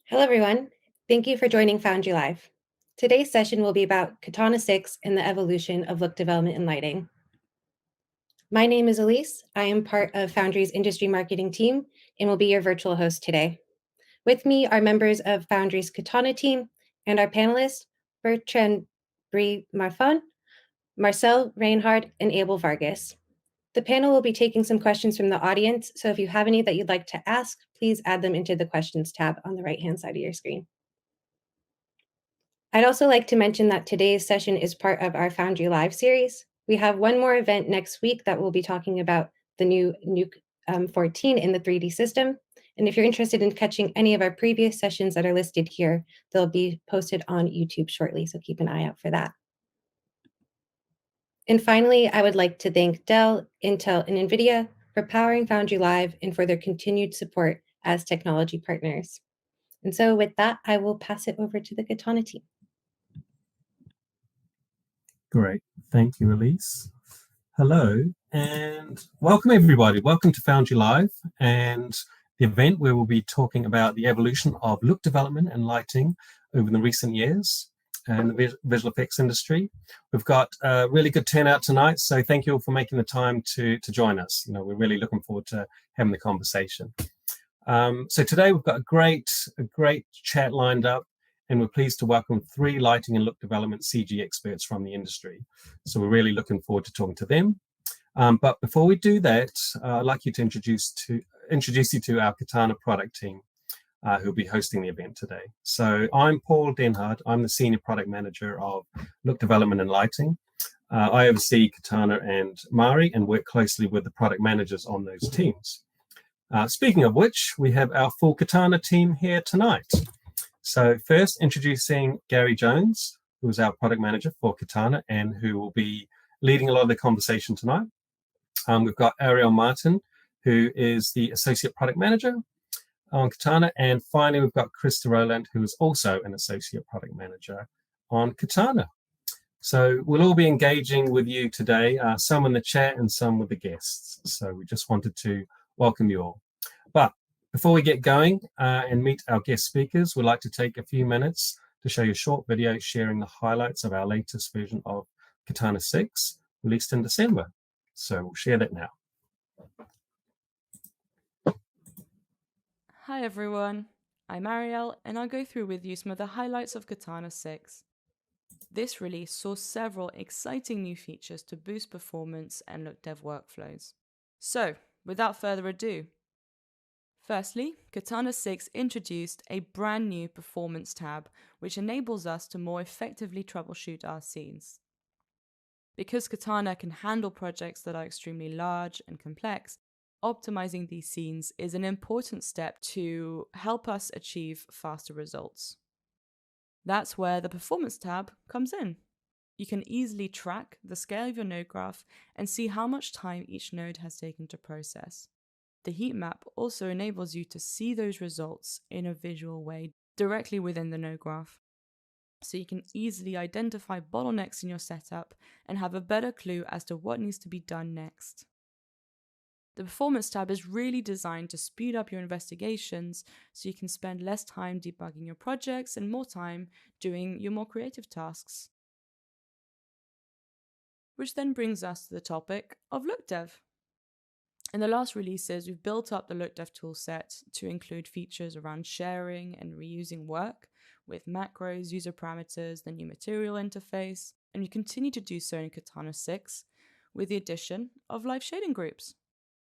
Hello, everyone. Thank you for joining Foundry Live. Today's session will be about Katana 6 and the evolution of look development and lighting. My name is Elise. I am part of Foundry's industry marketing team and will be your virtual host today. With me are members of Foundry's Katana team and our panelists, Bertrand, Bry-Marfaing, Marcel, Reinhard, and Abel Vargas. The panel will be taking some questions from the audience, so if you have any that you'd like to ask, please add them into the questions tab on the right-hand side of your screen. I'd also like to mention that today's session is part of our Foundry Live series. We have one more event next week that will be talking about the new Nuke 14 in the 3D system. And if you're interested in catching any of our previous sessions that are listed here, they'll be posted on YouTube shortly, so keep an eye out for that. And finally, I would like to thank Dell, Intel, and NVIDIA for powering Foundry Live and for their continued support as technology partners. And so with that, I will pass it over to the Katana team. Great. Thank you, Elise. Hello and welcome everybody. Welcome to Foundry Live and the event where we'll be talking about the evolution of look development and lighting over the recent years in the visual effects industry. We've got a really good turnout tonight, so thank you all for making the time to join us. We're really looking forward to having the conversation. So today we've got a great chat lined up, and we're pleased to welcome 3 lighting and look development CG experts from the industry. So we're really looking forward to talking to them. But before we do that, I'd like you to introduce you to our Katana product team who'll be hosting the event today. So I'm Paul Denhard. I'm the Senior Product Manager of Look Development and Lighting. I oversee Katana and Mari and work closely with the product managers on those teams. Speaking of which, we have our full Katana team here tonight. So first, introducing Gary Jones, who is our product manager for Katana and who will be leading a lot of the conversation tonight. We've got Ariel Martin, who is the associate product manager on Katana. And finally, we've got Krista Rowland, who is also an associate product manager on Katana. So we'll all be engaging with you today, some in the chat and some with the guests. So we just wanted to welcome you all. But before we get going and meet our guest speakers, we'd like to take a few minutes to show you a short video sharing the highlights of our latest version of Katana 6, released in December. So we'll share that now. Hi everyone, I'm Ariel and I'll go through with you some of the highlights of Katana 6. This release saw several exciting new features to boost performance and look dev workflows. So, without further ado, firstly, Katana 6 introduced a brand new performance tab which enables us to more effectively troubleshoot our scenes. Because Katana can handle projects that are extremely large and complex, optimizing these scenes is an important step to help us achieve faster results. That's where the Performance tab comes in. You can easily track the scale of your node graph and see how much time each node has taken to process. The heat map also enables you to see those results in a visual way directly within the node graph. So you can easily identify bottlenecks in your setup and have a better clue as to what needs to be done next. The Performance tab is really designed to speed up your investigations so you can spend less time debugging your projects and more time doing your more creative tasks. Which then brings us to the topic of look dev. In the last releases, we've built up the look dev toolset to include features around sharing and reusing work with macros, user parameters, the new material interface, and we continue to do so in Katana 6 with the addition of live shading groups.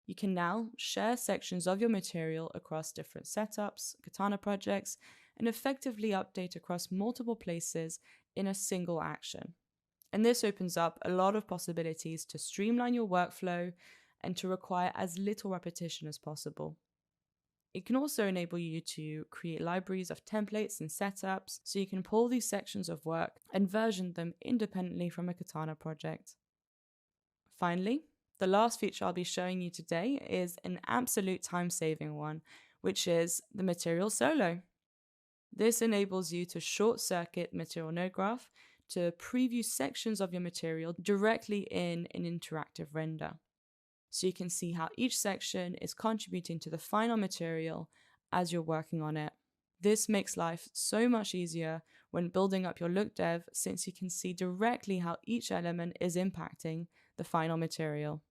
You can now share sections of your material across different setups, Katana projects, and effectively update across multiple places in a single action. And this opens up a lot of possibilities to streamline your workflow and to require as little repetition as possible. It can also enable you to create libraries of templates and setups so you can pull these sections of work and version them independently from a Katana project. Finally, the last feature I'll be showing you today is an absolute time-saving one, which is the Material Solo. This enables you to short-circuit material node graph to preview sections of your material directly in an interactive render. So you can see how each section is contributing to the final material as you're working on it. This makes life so much easier when building up your look dev, since you can see directly how each element is impacting the final material.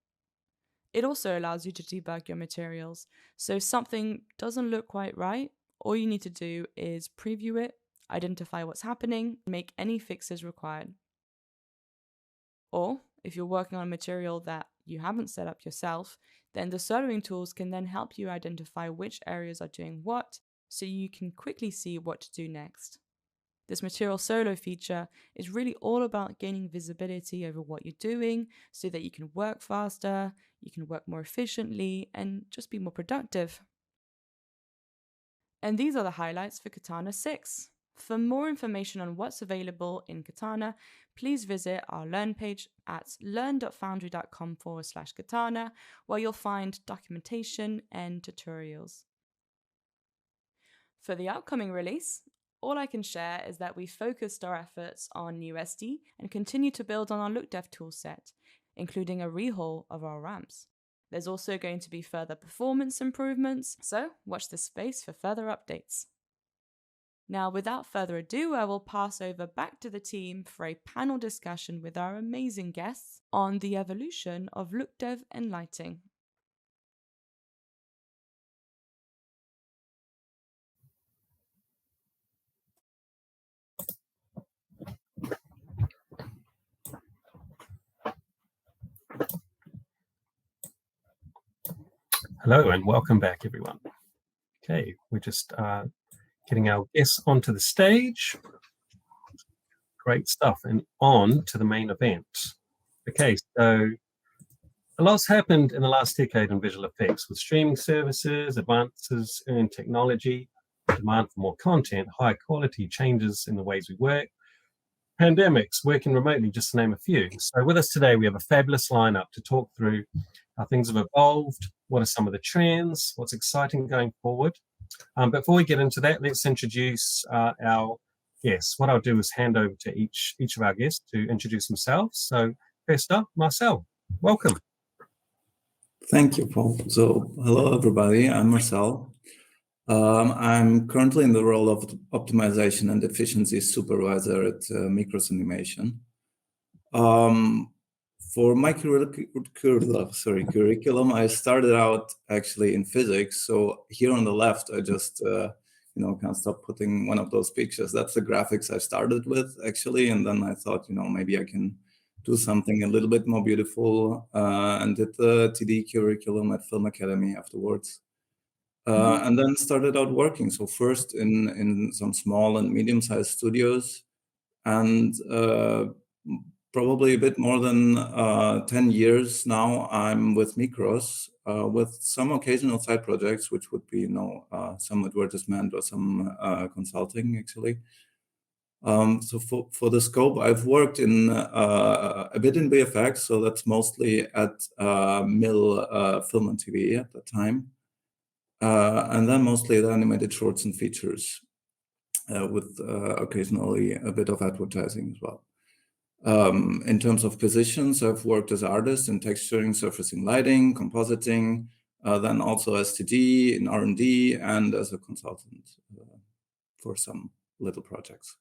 It also allows you to debug your materials, so if something doesn't look quite right, all you need to do is preview it, identify what's happening, and make any fixes required. Or, if you're working on a material that you haven't set up yourself, then the soloing tools can then help you identify which areas are doing what, so you can quickly see what to do next. This material solo feature is really all about gaining visibility over what you're doing so that you can work faster, you can work more efficiently, and just be more productive. And these are the highlights for Katana 6. For more information on what's available in Katana, please visit our Learn page at learn.foundry.com/Katana, where you'll find documentation and tutorials. For the upcoming release, all I can share is that we focused our efforts on USD and continue to build on our look dev toolset, including a rehaul of our ramps. There's also going to be further performance improvements, so watch this space for further updates. Now, without further ado, I will pass over back to the team for a panel discussion with our amazing guests on the evolution of look dev and lighting. Hello and welcome back, everyone. Okay, we're just getting our guests onto the stage. Great stuff, and on to the main event. Okay, so a lot's happened in the last decade in visual effects with streaming services, advances in technology, demand for more content, high quality, changes in the ways we work, pandemics, working remotely, just to name a few. So with us today, we have a fabulous lineup to talk through how things have evolved, what are some of the trends, what's exciting going forward. Before we get into that, let's introduce our guests. What I'll do is hand over to each of our guests to introduce themselves. So first up, Marcel, welcome. Thank you, Paul. So hello, everybody. I'm Marcel. I'm currently in the role of optimization and efficiency supervisor at Mikros Animation. For my curriculum, I started out actually in physics. So here on the left, I just can't stop putting one of those pictures. That's the graphics I started with actually, and then I thought, maybe I can do something a little bit more beautiful, and did the TD curriculum at Film Academy afterwards. And then started out working. So first in some small and medium-sized studios, and probably a bit more than 10 years now, I'm with Mikros, with some occasional side projects, which would be, some advertisement or some consulting, actually. So for the scope, I've worked in a bit in VFX, so that's mostly at Mill Film and TV at the time. And then mostly the animated shorts and features, with occasionally a bit of advertising as well. In terms of positions, I've worked as artist in texturing, surfacing, lighting, compositing, then also as TD in R&D and as a consultant for some little projects.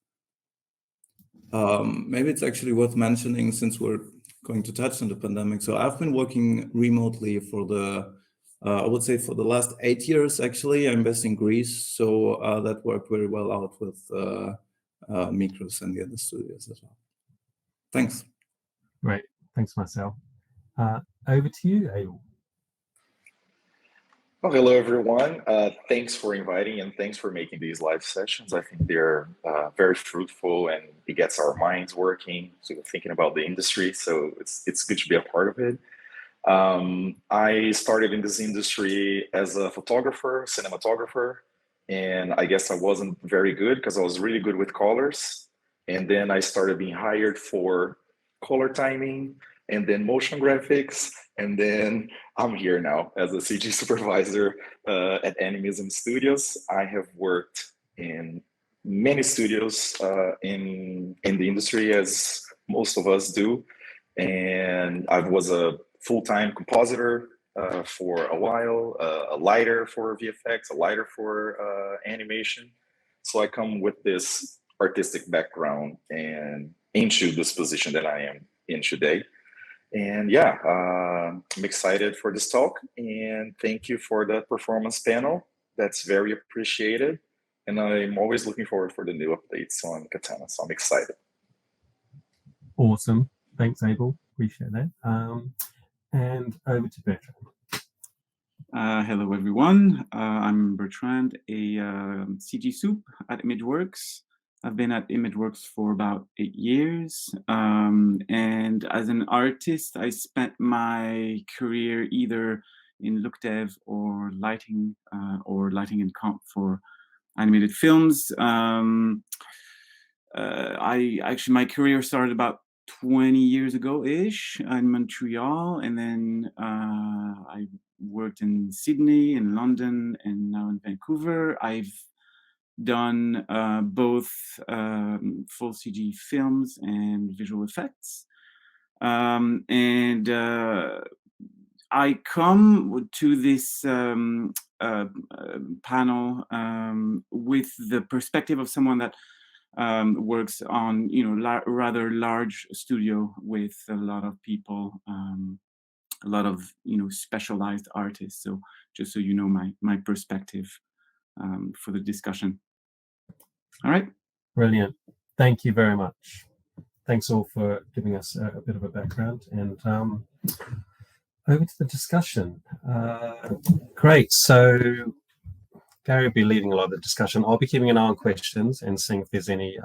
Maybe it's actually worth mentioning, since we're going to touch on the pandemic. So I've been working remotely for I would say for the last 8 years, actually. I'm based in Greece, so that worked very well out with Mikros and the other studios as well. Thanks. Great. Thanks, Marcel. Over to you, Abel. Well, hello, everyone. Thanks for inviting and thanks for making these live sessions. I think they're very fruitful and it gets our minds working. So we're thinking about the industry. So it's good to be a part of it. I started in this industry as a photographer, cinematographer, and I guess I wasn't very good because I was really good with colors. And then I started being hired for color timing and then motion graphics. And then I'm here now as a CG supervisor at ANIMISM Studios. I have worked in many studios in the industry, as most of us do. And I was a full-time compositor for a while, a lighter for VFX, a lighter for animation. So I come with this artistic background and into this position that I am in today. And yeah, I'm excited for this talk, and thank you for the performance panel. That's very appreciated. And I'm always looking forward for the new updates on Katana, so I'm excited. Awesome. Thanks, Abel. Appreciate that. And over to Bertrand. Hello, everyone. I'm Bertrand, a CG soup at Imageworks. I've been at Imageworks for about 8 years. And as an artist, I spent my career either in look dev or lighting and comp for animated films. My career started about 20 years ago-ish in Montreal, and then I worked in Sydney, in London, and now in Vancouver. I've done both full CG films and visual effects. I come to this panel with the perspective of someone that works on, rather large studio with a lot of people, a lot of, specialized artists. So just so you know my perspective for the discussion. All right. Brilliant. Thank you very much. Thanks all for giving us a bit of a background, and over to the discussion. Great. So Gary will be leading a lot of the discussion. I'll be keeping an eye on questions and seeing if there's any,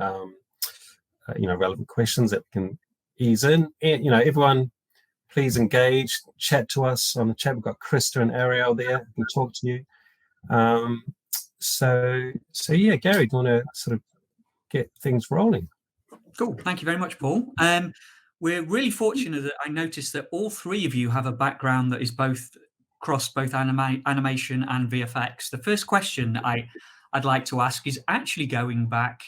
relevant questions that we can ease in. And, everyone, please engage, chat to us on the chat. We've got Krista and Ariel there who can talk to you. So yeah, Gary, do you want to sort of get things rolling? Cool. Thank you very much, Paul. We're really fortunate that I noticed that all three of you have a background that is across both animation and VFX. The first question I'd like to ask is actually going back,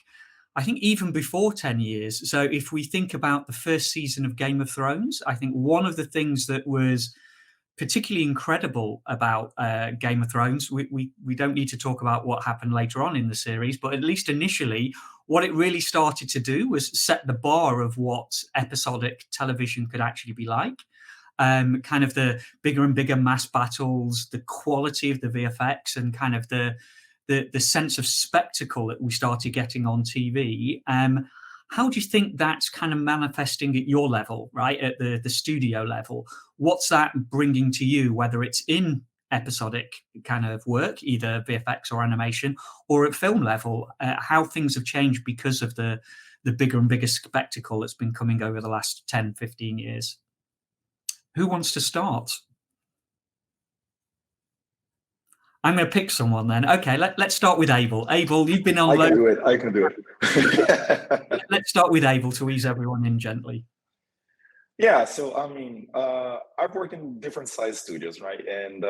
I think, even before 10 years. So if we think about the first season of Game of Thrones, I think one of the things that was particularly incredible about Game of Thrones, we don't need to talk about what happened later on in the series, but at least initially, what it really started to do was set the bar of what episodic television could actually be like. Kind of the bigger and bigger mass battles, the quality of the VFX, and kind of the sense of spectacle that we started getting on TV. How do you think that's kind of manifesting at your level, right, at the studio level? What's that bringing to you, whether it's in episodic kind of work, either VFX or animation, or at film level, how things have changed because of the bigger and bigger spectacle that's been coming over the last 10, 15 years? Who wants to start? I'm going to pick someone then. Okay, let's start with Abel. Abel, you've been on. I can do it. Let's start with Abel to ease everyone in gently. Yeah, so I mean, I've worked in different size studios, right? And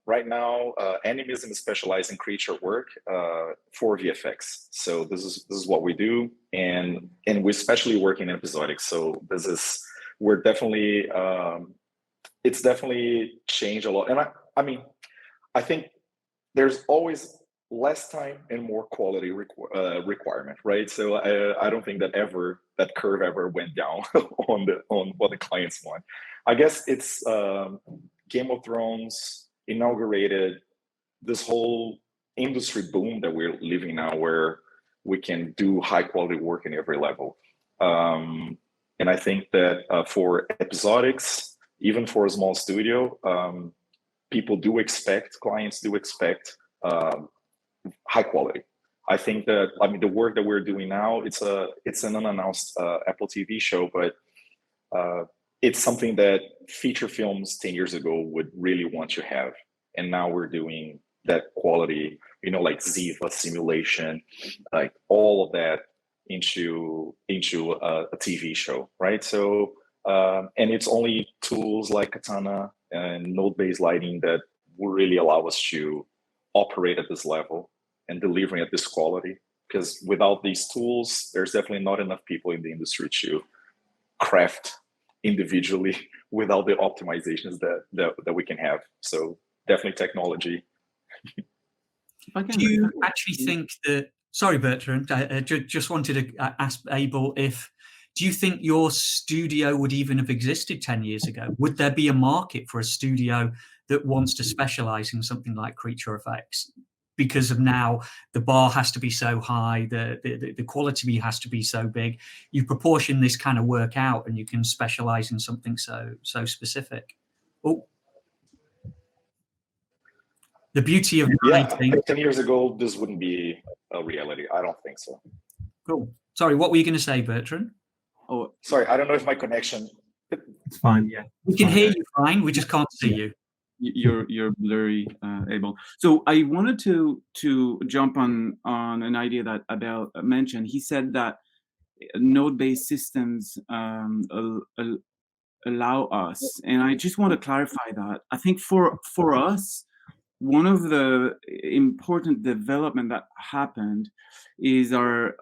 right now, ANIMISM is specialized in creature work for VFX. So this is what we do, and we especially work in episodic. So we're definitely, it's definitely changed a lot. And I think there's always less time and more quality requirement, right? So I don't think that curve ever went down on what the clients want. I guess it's Game of Thrones inaugurated this whole industry boom that we're living now, where we can do high quality work in every level. And I think that for episodics, even for a small studio, clients do expect high quality. I think that, the work that we're doing now, it's an unannounced Apple TV show, but it's something that feature films 10 years ago would really want to have. And now we're doing that quality, like Ziva simulation, like all of that into a TV show, right? So, and it's only tools like Katana and node-based lighting that will really allow us to operate at this level and delivering at this quality. Because without these tools, there's definitely not enough people in the industry to craft individually without the optimizations that we can have. So definitely technology. Do you actually think that, Sorry, Bertrand. I just wanted to ask Abel do you think your studio would even have existed 10 years ago? Would there be a market for a studio that wants to specialize in something like creature effects? Because of now, the bar has to be so high, the quality has to be so big. You proportion this kind of work out, and you can specialize in something so specific. Oh, the beauty of lighting. 10 years ago, this wouldn't be a reality. I don't think so. Cool. Sorry, what were you going to say, Bertrand? Oh, sorry. I don't know if my connection. It's fine. Yeah, we can hear you fine. We just can't see you. You're blurry, Abel. So I wanted to jump on an idea that Abel mentioned. He said that node-based systems allow us, and I just want to clarify that. I think for us, one of the important development that happened is our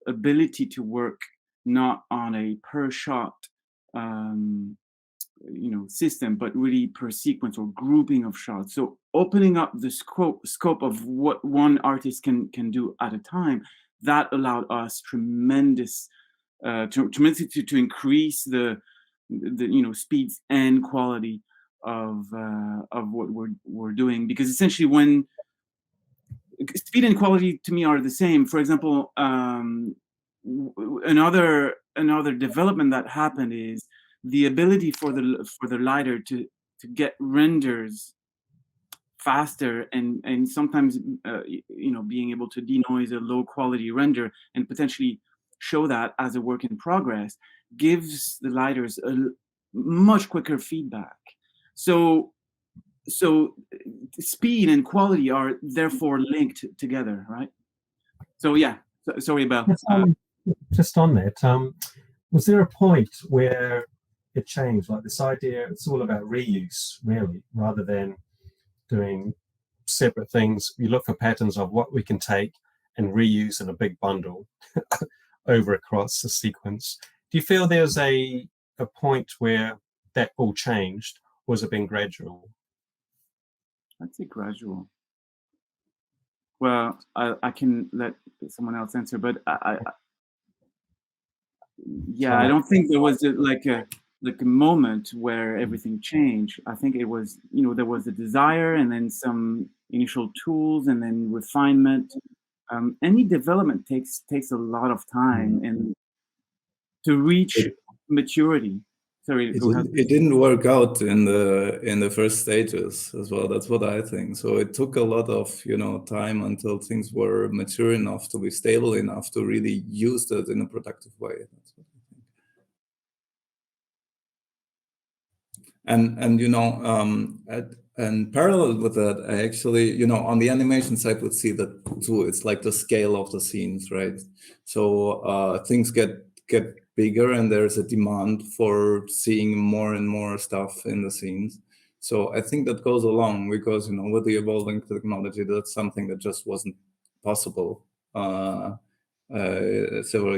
ability to work not on a per shot system, but really per sequence or grouping of shots. So opening up the scope of what one artist can do at a time, that allowed us tremendously to increase the speeds and quality of what we're doing, because essentially when speed and quality to me are the same. For example, another development that happened is the ability for the lighter to get renders faster and sometimes being able to denoise a low quality render and potentially show that as a work in progress gives the lighters a much quicker feedback. So speed and quality are therefore linked together, right? So yeah, sorry about just on that. Was there a point where it changed, like this idea? It's all about reuse, really, rather than doing separate things. You look for patterns of what we can take and reuse in a big bundle over across the sequence. Do you feel there's a point where that all changed, or has it been gradual? I'd say gradual. Well, I can let someone else answer, but I don't think there was a moment where everything changed. I think it was, there was a desire and then some initial tools and then refinement. Any development takes a lot of time and to reach maturity. Sorry, it didn't work out in the first stages as well. That's what I think. So it took a lot of time until things were mature enough to be stable enough to really use that in a productive way. That's what I think. And parallel with that, I actually, on the animation side would see that too. It's like the scale of the scenes, right? So things get bigger and there's a demand for seeing more and more stuff in the scenes. So I think that goes along because, with the evolving technology, that's something that just wasn't possible several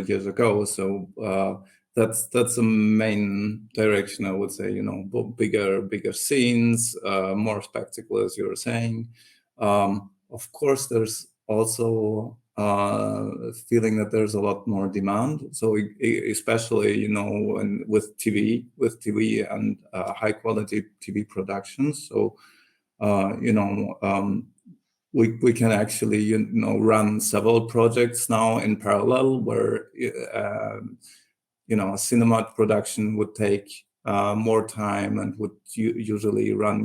years ago. So that's the main direction, I would say, bigger scenes, more spectacle, as you were saying. Of course, there's also feeling that there's a lot more demand. So especially, with TV and high quality TV productions. So, we can actually, run several projects now in parallel where, a cinema production would take more time and would usually run,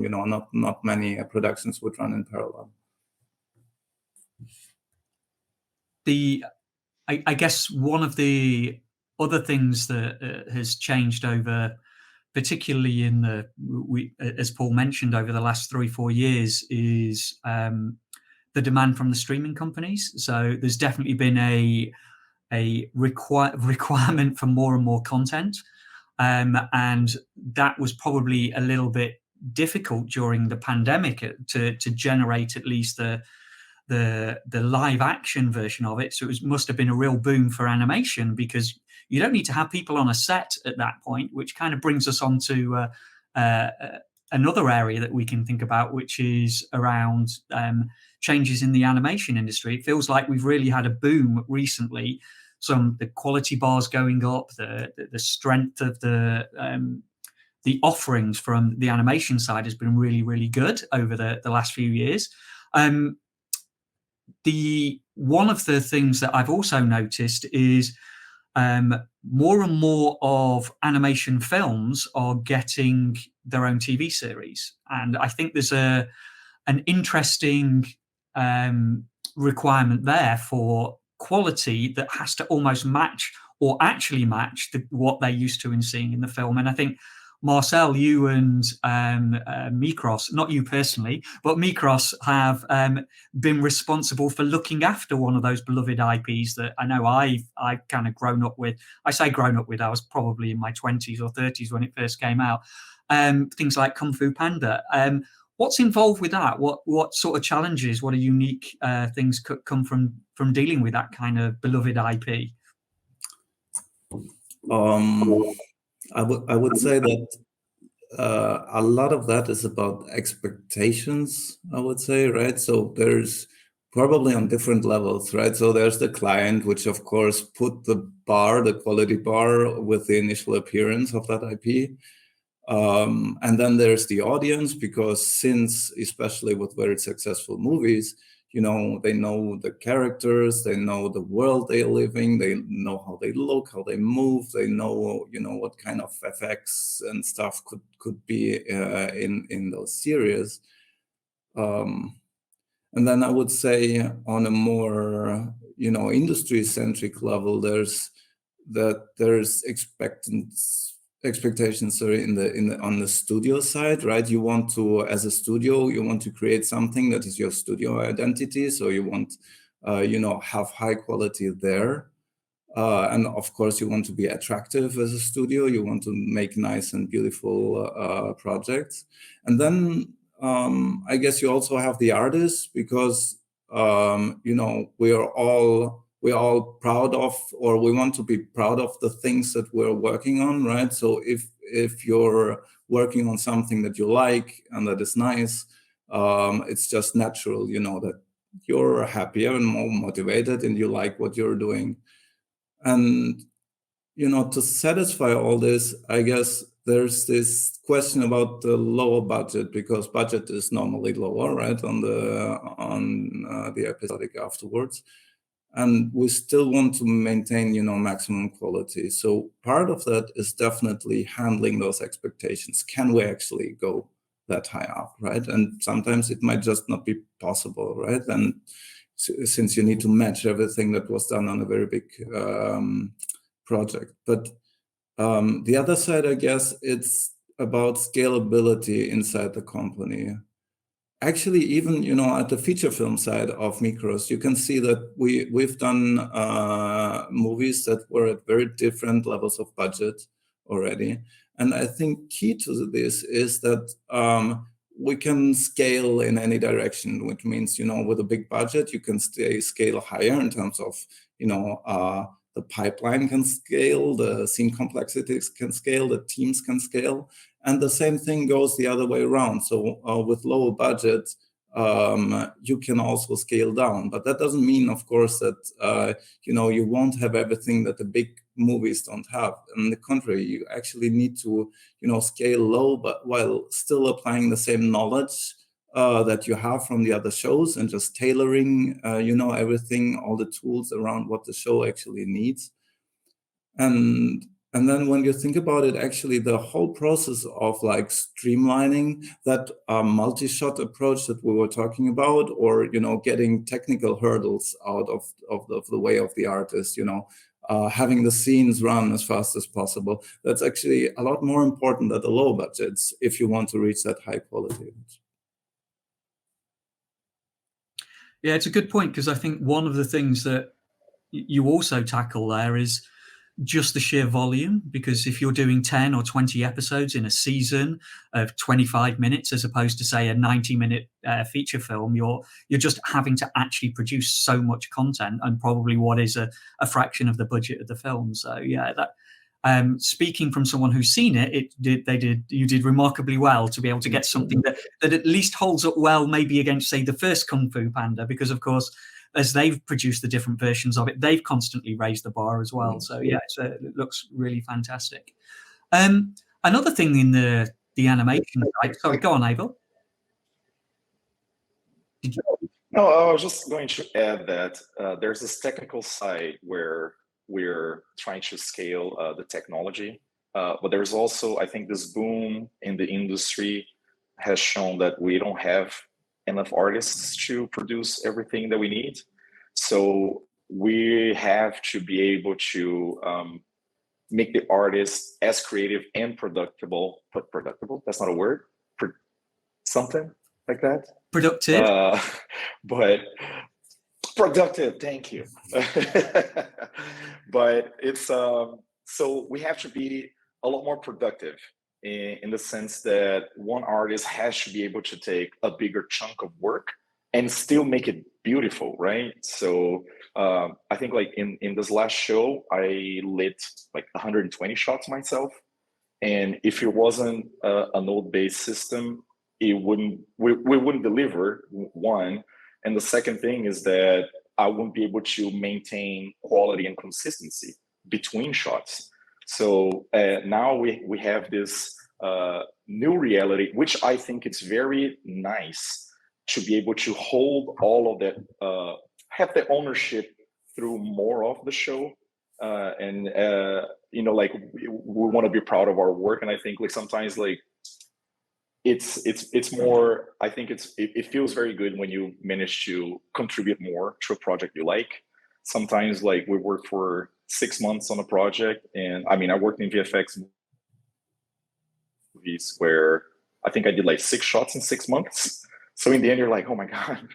not many productions would run in parallel. I guess one of the other things that has changed over, particularly as Paul mentioned, over the last 3-4 years, is the demand from the streaming companies. So there's definitely been a requirement for more and more content, and that was probably a little bit difficult during the pandemic to generate at least the live action version of it. So it must have been a real boom for animation, because you don't need to have people on a set at that point, which kind of brings us on to another area that we can think about, which is around changes in the animation industry. It feels like we've really had a boom recently. The quality bars going up, the strength of the offerings from the animation side has been really, really good over the last few years. One of the things that I've also noticed is more and more of animation films are getting their own TV series, and I think there's an interesting requirement there for quality that has to almost match or actually match what they're used to in seeing in the film. And I think, Marcel, you and Mikros, not you personally, but Mikros have been responsible for looking after one of those beloved IPs that I know I've kind of grown up with. I say grown up with, I was probably in my 20s or 30s when it first came out. Things like Kung Fu Panda. What's involved with that? What sort of challenges, what are unique things could come from dealing with that kind of beloved IP? I would say that a lot of that is about expectations, I would say, right? So there's probably on different levels, right? So there's the client, which of course put the quality bar with the initial appearance of that IP. And then there's the audience, because since, especially with very successful movies, they know the characters, they know the world they're living, they know how they look, how they move, they know, what kind of effects and stuff could be in those series. And then I would say on a more, industry-centric level, there's expectations on the studio side, right? You want to, as a studio, you want to create something that is your studio identity. So you want, have high quality there. And of course, you want to be attractive as a studio. You want to make nice and beautiful projects. And then I guess you also have the artists, because, we're all proud of, or we want to be proud of the things that we're working on, right? So if you're working on something that you like and that is nice, it's just natural, that you're happier and more motivated and you like what you're doing. And, to satisfy all this, I guess there's this question about the lower budget, because budget is normally lower, right, on the episodic afterwards. And we still want to maintain, maximum quality. So part of that is definitely handling those expectations. Can we actually go that high up, right? And sometimes it might just not be possible, right? And since you need to match everything that was done on a very big project. But the other side, I guess, it's about scalability inside the company. Actually, even, at the feature film side of Mikros, you can see that we've done movies that were at very different levels of budget already. And I think key to this is that we can scale in any direction, which means, with a big budget, you can scale higher in terms of, the pipeline can scale, the scene complexities can scale, the teams can scale. And the same thing goes the other way around. So with lower budget, you can also scale down. But that doesn't mean, of course, that you won't have everything that the big movies don't have. On the contrary, you actually need to scale low, but while still applying the same knowledge that you have from the other shows, and just tailoring everything, all the tools around what the show actually needs. And then when you think about it, actually the whole process of like streamlining that multi-shot approach that we were talking about, or getting technical hurdles out of the way of the artist, having the scenes run as fast as possible, that's actually a lot more important at the low budgets if you want to reach that high quality. Yeah, it's a good point, because I think one of the things that you also tackle there is just the sheer volume, because if you're doing 10 or 20 episodes in a season of 25 minutes, as opposed to, say, a 90-minute feature film, you're just having to actually produce so much content, and probably what is a fraction of the budget of the film. So yeah, Speaking from someone who's seen it, you did remarkably well to be able to get something that at least holds up well, maybe against, say, the first Kung Fu Panda, because of course, as they've produced the different versions of it, they've constantly raised the bar as well. So yeah, it looks really fantastic. Another thing in the animation side. Sorry, go on, Abel. No, I was just going to add that there's this technical side where we're trying to scale the technology, but there's also, I think, this boom in the industry has shown that we don't have enough artists to produce everything that we need. So we have to be able to make the artist as creative and productive. That's not a word. Something like that. Productive. But productive, thank you. But it's so we have to be a lot more productive in the sense that one artist has to be able to take a bigger chunk of work and still make it beautiful, right? So I think like in this last show, I lit like 120 shots myself. And if it wasn't a node-based system, we wouldn't deliver, one. And the second thing is that I wouldn't be able to maintain quality and consistency between shots. So now we have this new reality, which I think it's very nice to be able to hold all of that, have the ownership through more of the show. And you know, like we want to be proud of our work. And I think like sometimes like it's more, I think it feels very good when you manage to contribute more to a project you like. Sometimes like we work for 6 months on a project, and I mean, I worked in VFX movies where I think I did like 6 shots in 6 months. So in the end, you're like, oh my God,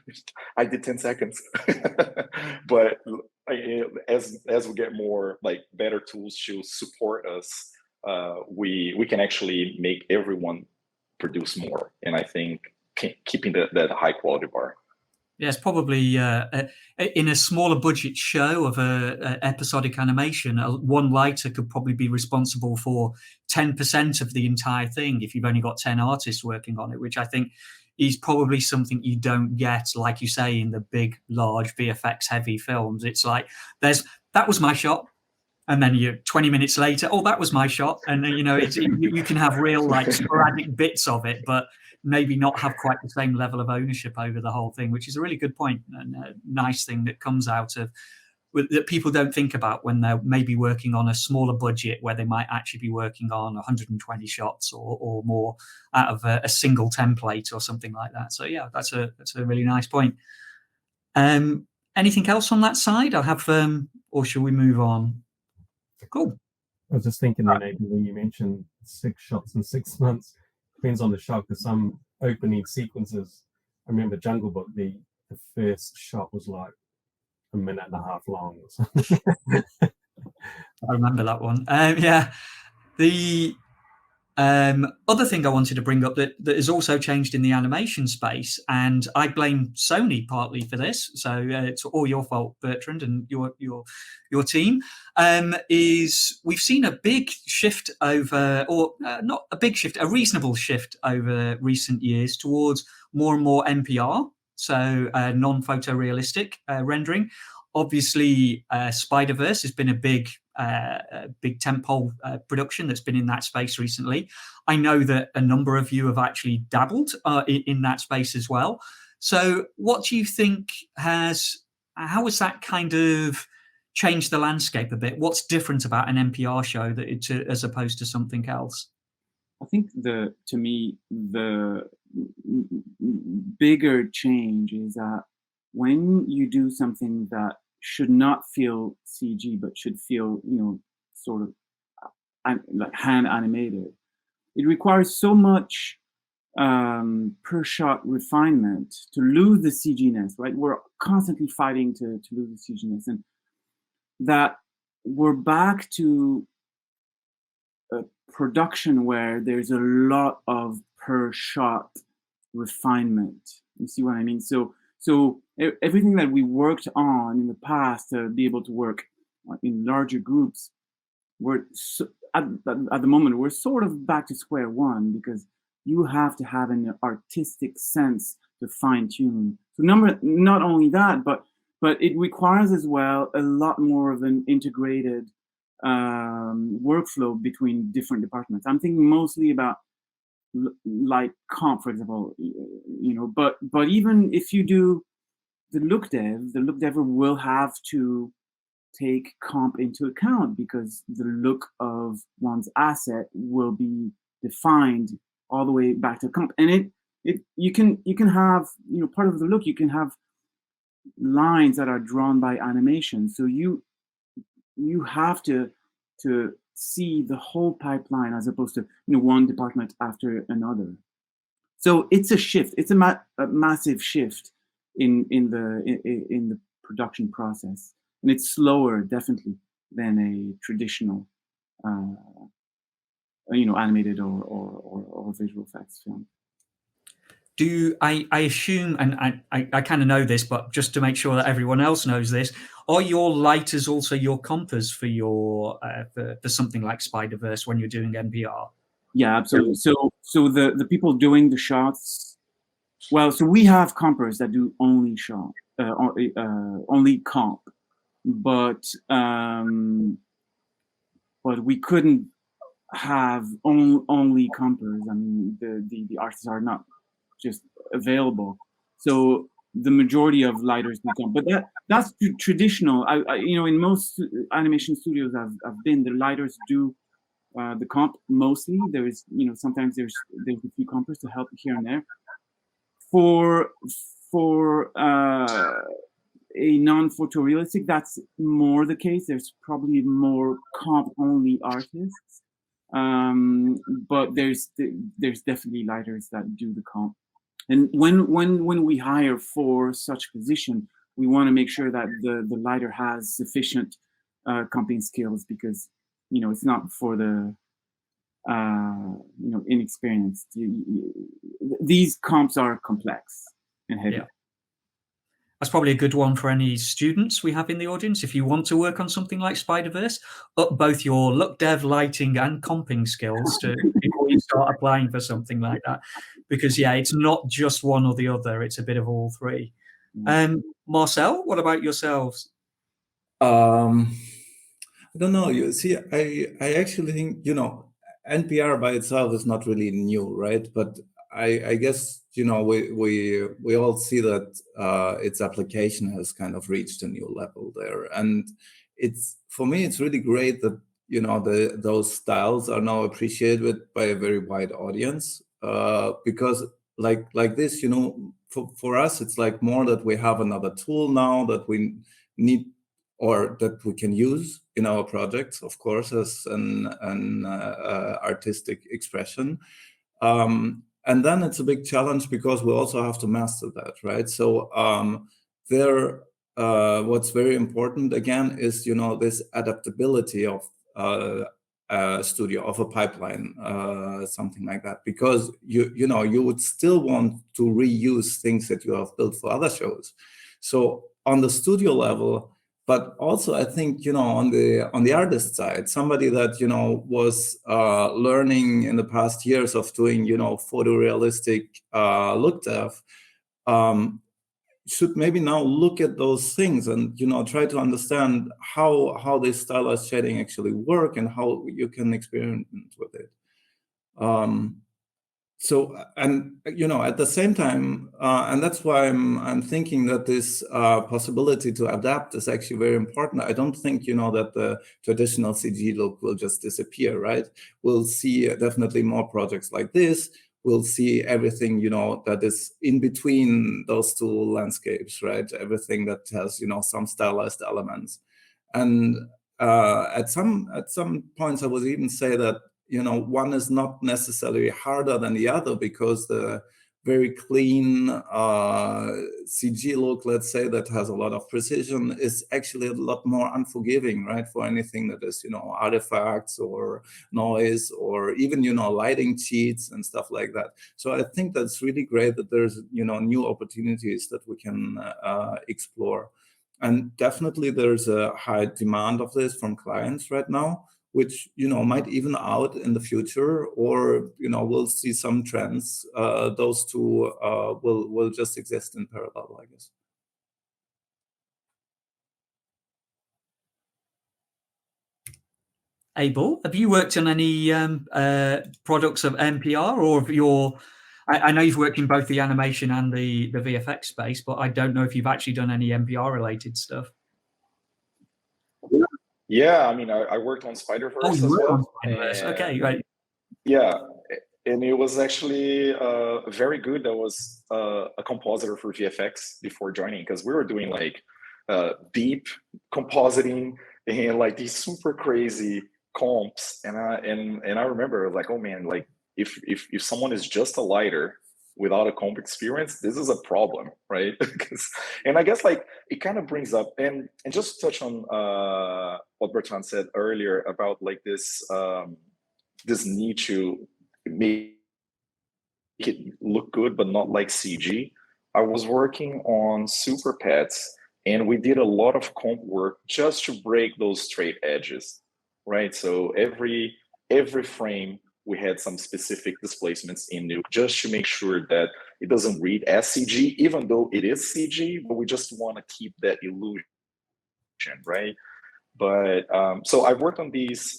I did 10 seconds. But as we get more like better tools to support us, we can actually make everyone produce more. And I think keeping that high quality bar. Yes, probably in a smaller budget show of a episodic animation, one lighter could probably be responsible for 10% of the entire thing if you've only got 10 artists working on it, which I think is probably something you don't get, like you say, in the big, large VFX heavy films. It's like that was my shot. And then you 20 minutes later, oh, that was my shot. And then, you know, you can have real like sporadic bits of it, but maybe not have quite the same level of ownership over the whole thing, which is a really good point and a nice thing that comes out of that people don't think about when they're maybe working on a smaller budget where they might actually be working on 120 shots or more out of a single template or something like that. So yeah, that's a really nice point. Anything else on that side? I have, or should we move on? Cool. I was just thinking then, Abel, when you mentioned 6 shots in 6 months, depends on the shot, because some opening sequences, I remember Jungle Book, the first shot was like 1.5 minutes long or something. I remember that one. Yeah. The other thing I wanted to bring up that has also changed in the animation space, and I blame Sony partly for this, so it's all your fault, Bertrand, and your team, is we've seen a big shift over, or not a big shift, a reasonable shift over recent years towards more and more NPR, so non-photorealistic rendering. Obviously, Spider-Verse has been a big tentpole production that's been in that space recently. I know that a number of you have actually dabbled in that space as well. So what do you think how has that kind of changed the landscape a bit? What's different about an NPR show as opposed to something else? I think to me, the bigger change is that when you do something that should not feel CG, but should feel, sort of like hand animated, it requires so much per shot refinement to lose the CG-ness, right? We're constantly fighting to lose the CG-ness, and that we're back to a production where there's a lot of per shot refinement. You see what I mean? So everything that we worked on in the past to be able to work in larger groups, at the moment, we're sort of back to square one, because you have to have an artistic sense to fine tune. So not only that, but it requires as well a lot more of an integrated workflow between different departments. I'm thinking mostly about like comp, for example, but even if you do the look dever will have to take comp into account, because the look of one's asset will be defined all the way back to comp. And you can have, part of the look, you can have lines that are drawn by animation. So you have to see the whole pipeline, as opposed to one department after another. So it's a shift. It's a massive shift in the production process, and it's slower, definitely, than a traditional, animated or visual effects film. Do I assume, and I kind of know this, but just to make sure that everyone else knows this, are your lighters also your compers for your for something like Spider-Verse when you're doing NPR? Yeah, absolutely. So the people doing the shots, well, so we have compers that do only shot, only comp, but we couldn't have only compers. I mean, the artists are not just available, so the majority of lighters do comp. But that's traditional. I in most animation studios I've been, the lighters do the comp mostly. There is sometimes there's a few compers to help here and there. For a non-photorealistic, that's more the case. There's probably more comp-only artists, but there's definitely lighters that do the comp. And when we hire for such position, we want to make sure that the lighter has sufficient comping skills, because it's not for the inexperienced. These comps are complex and heavy. Yeah. That's probably a good one for any students we have in the audience. If you want to work on something like Spider-Verse, up both your look dev, lighting, and comping skills before you start applying for something like that. Because, yeah, it's not just one or the other. It's a bit of all three. Marcel, what about yourselves? I don't know. You see, I actually think, NPR by itself is not really new, right? But I guess, we all see that its application has kind of reached a new level there. And for me, it's really great that, those styles are now appreciated by a very wide audience, because like this, for us, it's like more that we have another tool now that we need, or that we can use in our projects, of course, as an artistic expression. And then it's a big challenge, because we also have to master that, right? So what's very important, again, is, this adaptability of a studio, of a pipeline, something like that, because you would still want to reuse things that you have built for other shows. So on the studio level, but also I think, on the artist side, somebody that, was learning in the past years of doing, photorealistic look dev, should maybe now look at those things and, try to understand how this stylized shading actually work and how you can experiment with it. So, and at the same time, and that's why I'm thinking that this possibility to adapt is actually very important. I don't think that the traditional CG look will just disappear, right? We'll see definitely more projects like this. We'll see everything that is in between those two landscapes, right? Everything that has some stylized elements, and at some points I would even say that one is not necessarily harder than the other, because the very clean CG look, let's say, that has a lot of precision, is actually a lot more unforgiving, right? For anything that is, artifacts or noise, or even, lighting cheats and stuff like that. So I think that's really great that there's, new opportunities that we can explore. And definitely there's a high demand of this from clients right now. which, you know, might even out in the future, or, you know, we'll see some trends. Those two will just exist in parallel, I guess. Abel, have you worked on any products of MPR, or of your? I know you've worked in both the animation and the VFX space, but I don't know if you've actually done any MPR related stuff. Yeah, I mean, I worked on Spider-Verse Oh, as you worked on well. Spider-Verse. Okay, right. Yeah, and it was actually very good. That was a compositor for VFX before joining, because we were doing like deep compositing and like these super crazy comps. And I remember like, oh man, like if someone is just a lighter without a comp experience, this is a problem, right? And I guess like it kind of brings up, and just to touch on what Bertrand said earlier about like this this need to make it look good but not like CG. I was working on Super Pets, and we did a lot of comp work just to break those straight edges, right? So every frame we had some specific displacements in Nuke just to make sure that it doesn't read as CG, even though it is CG, but we just want to keep that illusion, right? But so I've worked on these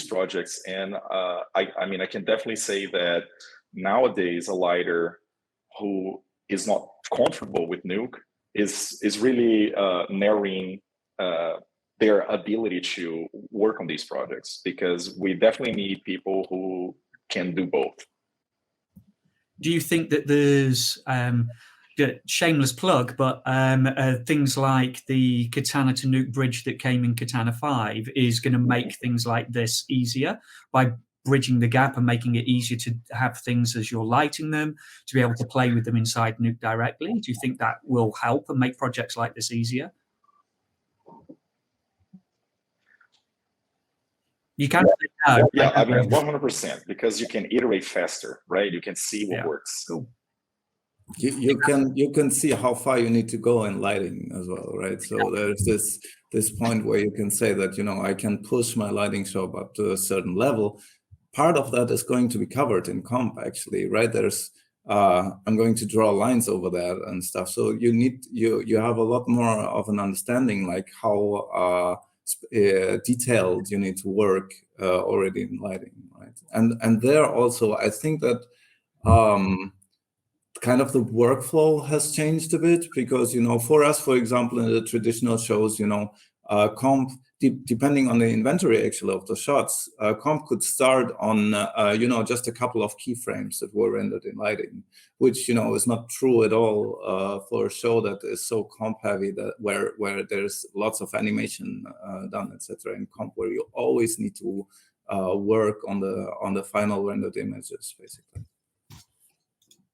projects, and I mean, I can definitely say that nowadays a lighter who is not comfortable with Nuke is really narrowing their ability to work on these projects, because we definitely need people who can do both. Do you think that there's shameless plug, but things like the Katana to Nuke bridge that came in Katana 5 is going to make things like this easier by bridging the gap and making it easier to have things as you're lighting them, to be able to play with them inside Nuke directly? Do you think that will help and make projects like this easier? You can say no. Yeah, I mean, 100%, because you can iterate faster, right? You can see what works. Cool. You can see how far you need to go in lighting as well, right? So there's this point where you can say that, you know, I can push my lighting job up to a certain level. Part of that is going to be covered in comp, actually, right? There's I'm going to draw lines over that and stuff. So you have a lot more of an understanding, like how detailed you need to work already in lighting, right? And there also, I think that kind of the workflow has changed a bit, because, you know, for us, for example, in the traditional shows, you know, comp, depending on the inventory actually of the shots, comp could start on, you know, just a couple of keyframes that were rendered in lighting, which, you know, is not true at all for a show that is so comp heavy, that where there's lots of animation done, etc. in comp, where you always need to work on the final rendered images, basically.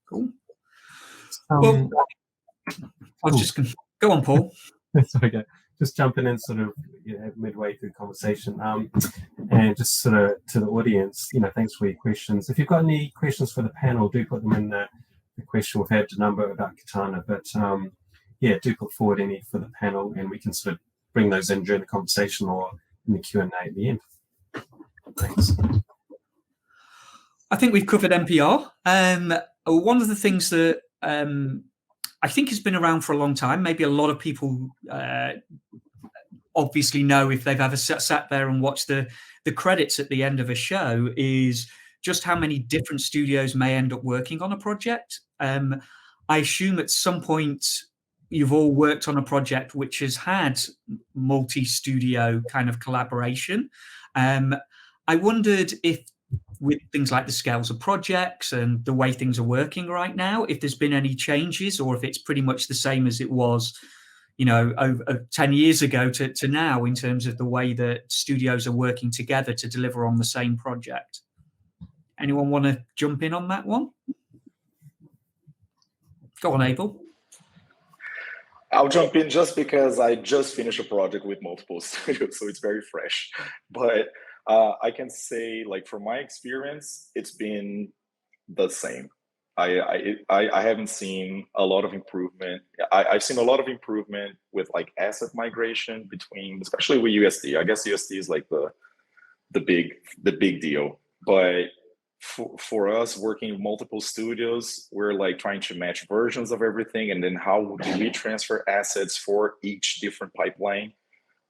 Cool. Well, I was just going to go on, Paul. That's okay. Just jumping in sort of, you know, midway through the conversation, and just sort of to the audience, you know, thanks for your questions. If you've got any questions for the panel, do put them in the question. We've had a number about Katana, but yeah, do put forward any for the panel, and we can sort of bring those in during the conversation or in the Q&A at the end. Thanks. I think we've covered MPR. One of the things that I think has been around for a long time, maybe a lot of people obviously know if they've ever sat there and watched the credits at the end of a show, is just how many different studios may end up working on a project. I assume at some point you've all worked on a project which has had multi-studio kind of collaboration. I wondered if, with things like the scales of projects and the way things are working right now, if there's been any changes, or if it's pretty much the same as it was, you know, over 10 years ago to now, in terms of the way that studios are working together to deliver on the same project. Anyone want to jump in on that one? Go on, Abel. I'll jump in just because I just finished a project with multiple studios, so it's very fresh. But I can say, like, from my experience, it's been the same. I haven't seen a lot of improvement. I've seen a lot of improvement with like asset migration between, especially with USD. I guess USD is like the big deal. But for us working in multiple studios, we're like trying to match versions of everything, and then how do we transfer assets for each different pipeline?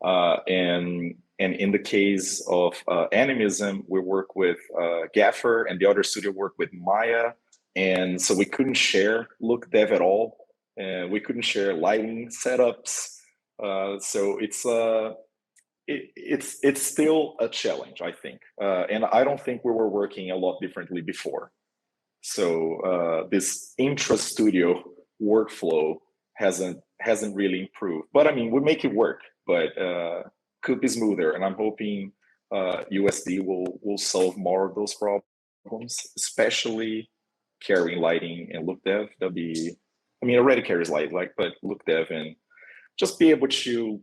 And in the case of ANIMISM, we work with Gaffer, and the other studio work with Maya. And so we couldn't share look dev at all. We couldn't share lighting setups. So it's still a challenge, I think. And I don't think we were working a lot differently before. So this intra-studio workflow hasn't really improved. But I mean, we make it work, but could be smoother. And I'm hoping USD will solve more of those problems, especially carrying lighting and look dev. That'd be, I mean, already carries light, like, but look dev, and just be able to,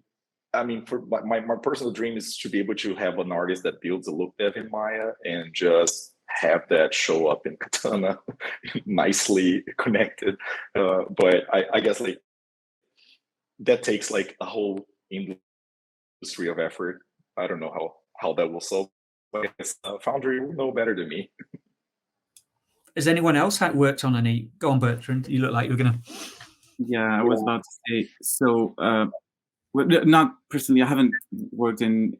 I mean, for my personal dream is to be able to have an artist that builds a look dev in Maya and just have that show up in Katana nicely connected. But I guess like that takes like a whole industry of effort. I don't know how that will solve. But I guess Foundry will know better than me. Has anyone else worked on any? Go on, Bertrand. You look like you're gonna. Yeah, I was about to say. So, not personally, I haven't worked in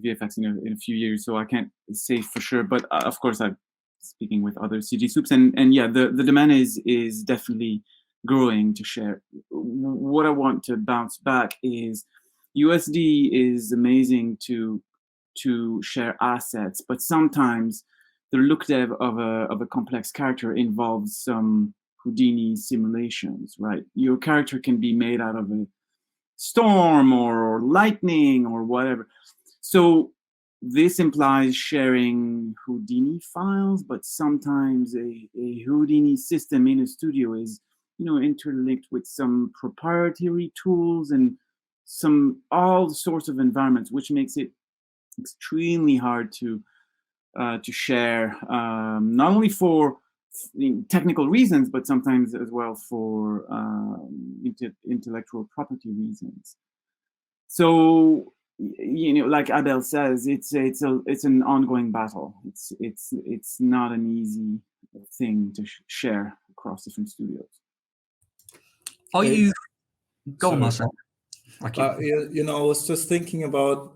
VFX in a few years, so I can't say for sure. But of course, I'm speaking with other CG soups, and yeah, the demand is definitely growing to share. What I want to bounce back is USD is amazing to share assets, but sometimes the look dev of a complex character involves some Houdini simulations, right? Your character can be made out of a storm or lightning or whatever. So this implies sharing Houdini files, but sometimes a Houdini system in a studio is, interlinked with some proprietary tools and all sorts of environments, which makes it extremely hard to share, not only for technical reasons, but sometimes as well for intellectual property reasons. So, like Abel says, it's an ongoing battle. It's not an easy thing to share across different studios. Are you? Go on, Marcel. I was just thinking about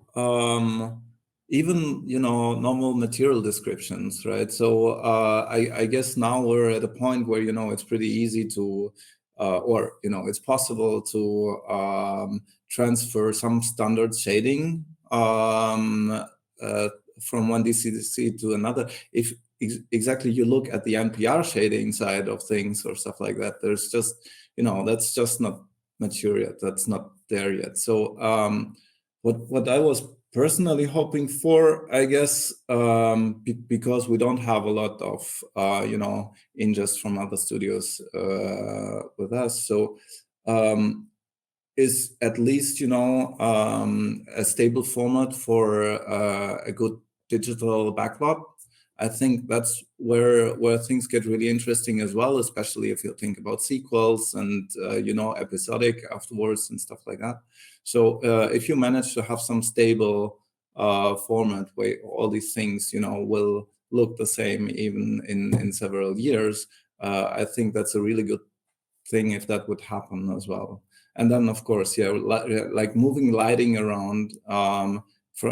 even normal material descriptions, right? So I guess now we're at a point where it's pretty easy to or it's possible to transfer some standard shading from one DCC to another. If exactly you look at the NPR shading side of things or stuff like that, there's just that's just not mature yet. That's not there yet. So what I was personally hoping for, I guess, because we don't have a lot of ingest from other studios with us, so is at least a stable format for a good digital backlot. I think that's where things get really interesting as well, especially if you think about sequels and episodic afterwards and stuff like that. So if you manage to have some stable format where all these things will look the same even in several years, I think that's a really good thing if that would happen as well. And then of course, like moving lighting around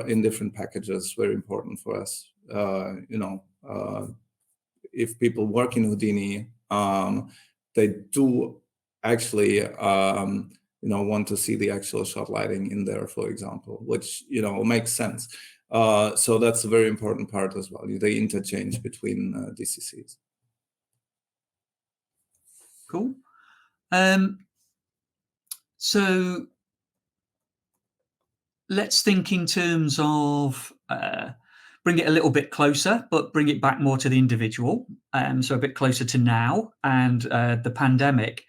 in different packages, very important for us. If people work in Houdini, they do actually want to see the actual shot lighting in there, for example, which makes sense. So that's a very important part as well, the interchange between DCCs. Cool. So let's think in terms of bring it a little bit closer, but bring it back more to the individual. So a bit closer to now and the pandemic.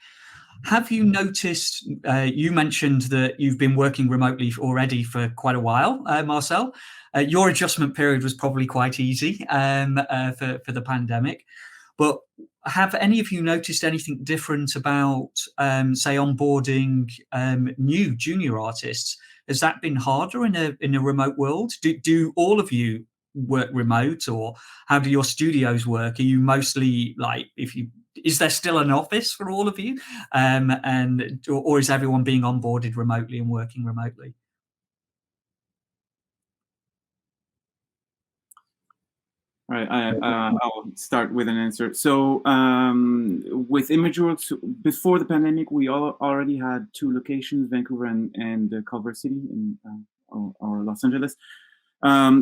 Have you noticed, you mentioned that you've been working remotely already for quite a while, Marcel. Your adjustment period was probably quite easy for the pandemic. But have any of you noticed anything different about, say, onboarding new junior artists? Has that been harder in a remote world? Do all of you work remote, or how do your studios work? Are you mostly like, is there still an office for all of you, or is everyone being onboarded remotely and working remotely? All right, I'll start with an answer. So with Imageworks, before the pandemic, we already had 2 locations, Vancouver and Culver City or Los Angeles.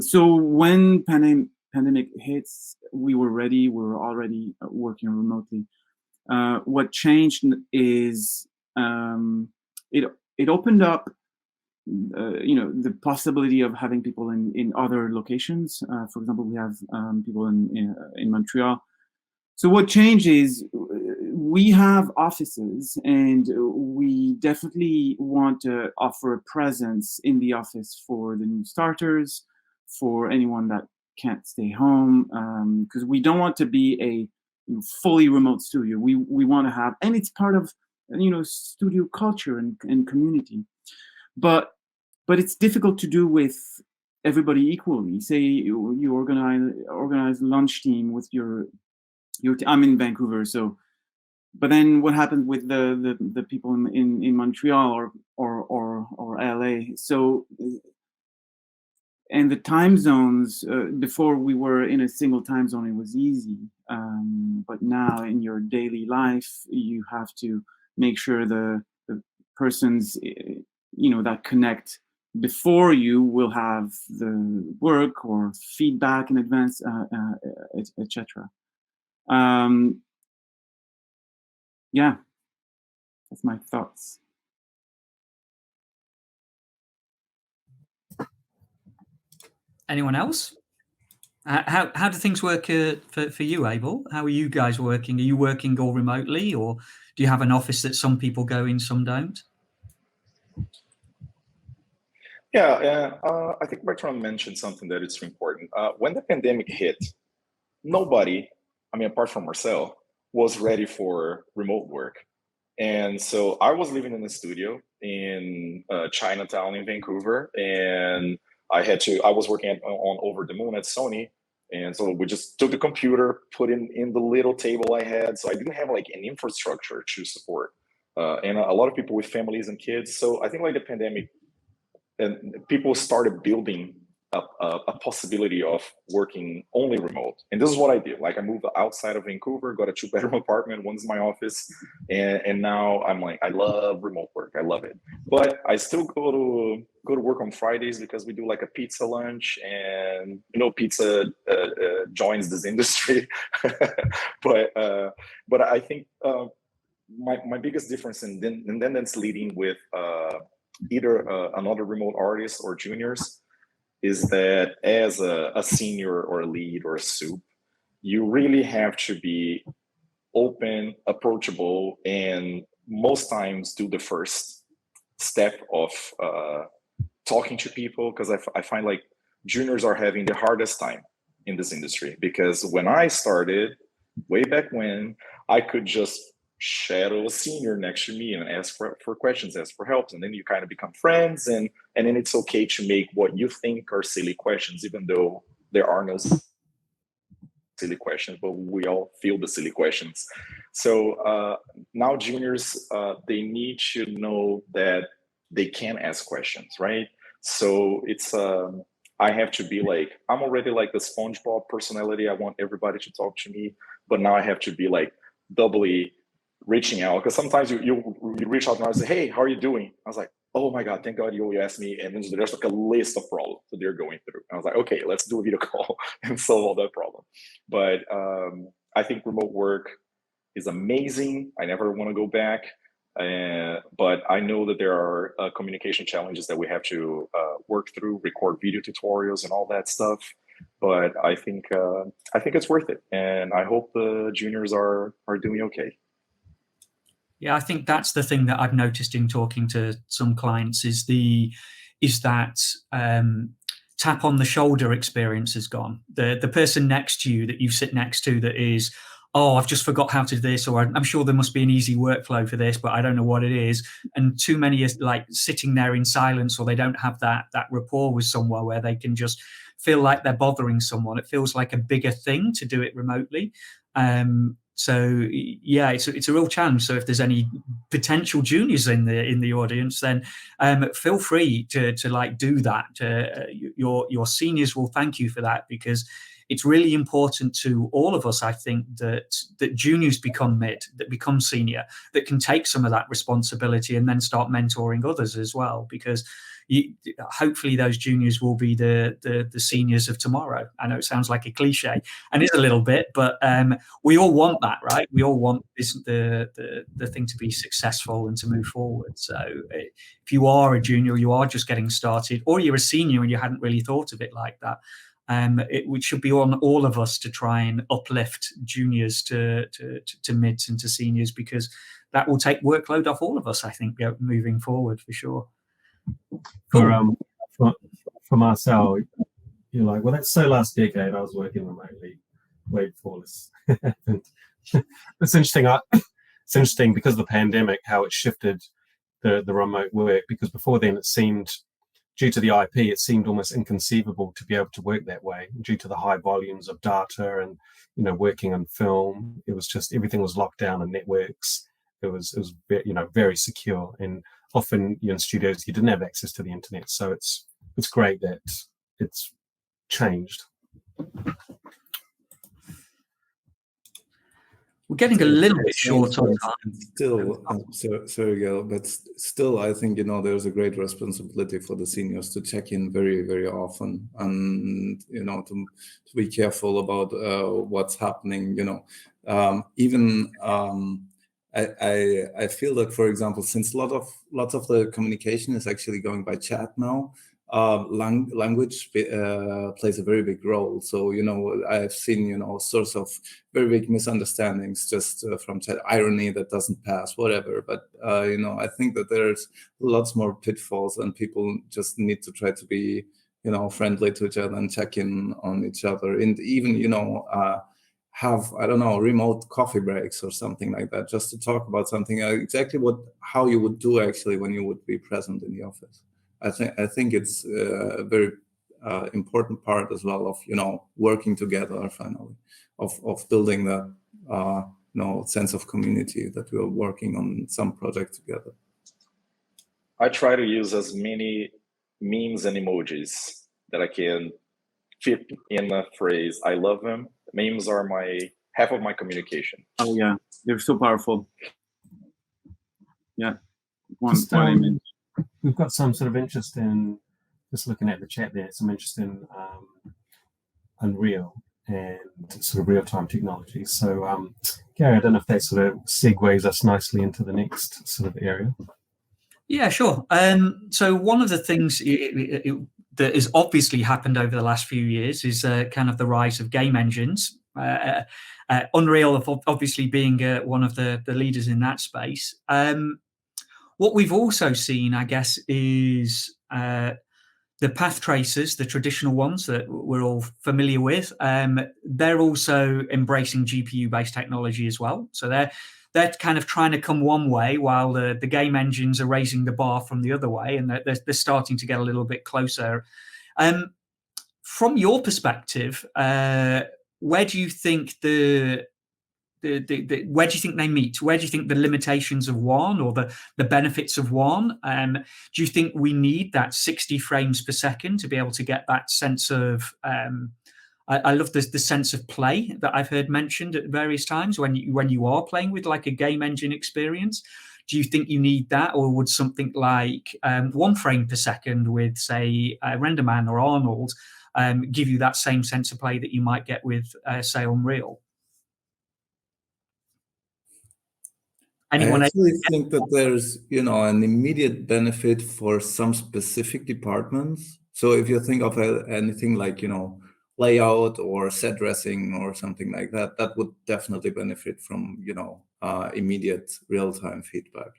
So when pandemic hits, we were ready. We were already working remotely. What changed is it opened up the possibility of having people in other locations. For example, we have people in Montreal. So what changed is we have offices, and we definitely want to offer a presence in the office for the new starters, for anyone that can't stay home, because we don't want to be a fully remote studio. We want to have, and it's part of studio culture and community. But it's difficult to do with everybody equally. Say you organize lunch team with your I'm in Vancouver, so but then what happens with the people in Montreal or LA? So and the time zones, before we were in a single time zone, it was easy, but now in your daily life you have to make sure the persons that connect before you will have the work or feedback in advance, etc. Yeah, that's my thoughts. Anyone else? How do things work for you, Abel? How are you guys working? Are you working all remotely, or do you have an office that some people go in, some don't? Yeah, I think Bertrand mentioned something that is important. When the pandemic hit, nobody, apart from Marcel, was ready for remote work. And so I was living in a studio in Chinatown in Vancouver, and I was working on Over the Moon at Sony. And so we just took the computer, put in the little table I had. So I didn't have like an infrastructure to support. And a lot of people with families and kids. So I think like the pandemic, and people started building a possibility of working only remote. And this is what I did. Like I moved outside of Vancouver, got a 2-bedroom apartment, one's my office. And now I'm like, I love remote work. I love it. But I still go to work on Fridays because we do like a pizza lunch, and pizza joins this industry. But I think my biggest difference and then that's leading with either another remote artist or juniors is that as a senior or a lead or a soup, you really have to be open, approachable, and most times do the first step of talking to people, because I find like juniors are having the hardest time in this industry, because when I started way back when, I could just shadow a senior next to me and ask for questions, ask for help, and then you kind of become friends, and then it's okay to make what you think are silly questions, even though there are no silly questions, but we all feel the silly questions. So now juniors, they need to know that they can ask questions, right? So it's I have to be like, I'm already like the SpongeBob personality. I want everybody to talk to me, but now I have to be like doubly reaching out, because sometimes you reach out and I say, hey, how are you doing? I was like, oh my God, thank God you asked me. And then there's like a list of problems that they're going through. And I was like, okay, let's do a video call and solve all that problem. But I think remote work is amazing. I never want to go back. But I know that there are communication challenges that we have to work through, record video tutorials and all that stuff. But I think it's worth it. And I hope the juniors are doing okay. Yeah, I think that's the thing that I've noticed in talking to some clients is that tap on the shoulder experience is gone. The person next to you that you sit next to that is oh, I've just forgot how to do this, or I'm sure there must be an easy workflow for this, but I don't know what it is. And too many is like sitting there in silence, or they don't have that rapport with someone where they can just feel like they're bothering someone. It feels like a bigger thing to do it remotely. So yeah, it's a real challenge. So if there's any potential juniors in the audience, then feel free to like do that. Your seniors will thank you for that, because it's really important to all of us, I think, that juniors become mid, that become senior, that can take some of that responsibility and then start mentoring others as well, because hopefully those juniors will be the seniors of tomorrow. I know it sounds like a cliche, and it's a little bit, but we all want that, right? We all want the thing to be successful and to move forward. So if you are a junior, you are just getting started, or you're a senior and you hadn't really thought of it like that, it should be on all of us to try and uplift juniors to mids and to seniors, because that will take workload off all of us, I think, moving forward for sure. For Marcel, you're like, well, that's so last decade I was working remotely way before this happened. It's interesting. It's interesting because of the pandemic how it shifted the remote work, because before then it seemed, due to the IP, it seemed almost inconceivable to be able to work that way due to the high volumes of data and, you know, working on film. It was just, everything was locked down in networks. It was, you know, very secure. And often in studios, you didn't have access to the internet. So it's great that it's changed. We're getting a little bit short on time. Still, sorry, Gail, but still, I think, you know, there's a great responsibility for the seniors to check in very, very often, and, you know, to be careful about what's happening. You know, I feel that, for example, since lots of the communication is actually going by chat now, language plays a very big role. So, you know, I've seen, you know, sorts of very big misunderstandings just from chat, irony that doesn't pass, whatever. But, you know, I think that there's lots more pitfalls, and people just need to try to be, you know, friendly to each other and check in on each other. And even, you know, have, I don't know, remote coffee breaks or something like that, just to talk about something, exactly how you would do actually when you would be present in the office. I think it's a very important part as well of, you know, working together finally, of building that you know, sense of community that we are working on some project together. I try to use as many memes and emojis that I can fit in a phrase. I love them. Memes are half of my communication. Oh yeah, they're so powerful. Yeah, one image. We've got some sort of interest in, just looking at the chat there, some interest in Unreal and sort of real-time technology. So, Gary, I don't know if that sort of segues us nicely into the next sort of area. Yeah, sure. So one of the things that has obviously happened over the last few years is kind of the rise of game engines. Unreal obviously being one of the leaders in that space. What we've also seen, I guess, is the path tracers, the traditional ones that we're all familiar with. They're also embracing GPU-based technology as well. So they're kind of trying to come one way, while the game engines are raising the bar from the other way, and they're starting to get a little bit closer. From your perspective, where do you think where do you think they meet? Where do you think the limitations of one or the benefits of one? Do you think we need that 60 frames per second to be able to get that sense of I love the sense of play that I've heard mentioned at various times when you are playing with like a game engine experience? Do you think you need that, or would something like 1 frame per second with, say, RenderMan or Arnold give you that same sense of play that you might get with, say, Unreal? I actually think that there's, you know, an immediate benefit for some specific departments. So if you think of anything like, you know, layout or set dressing or something like that, that would definitely benefit from, you know, immediate real-time feedback.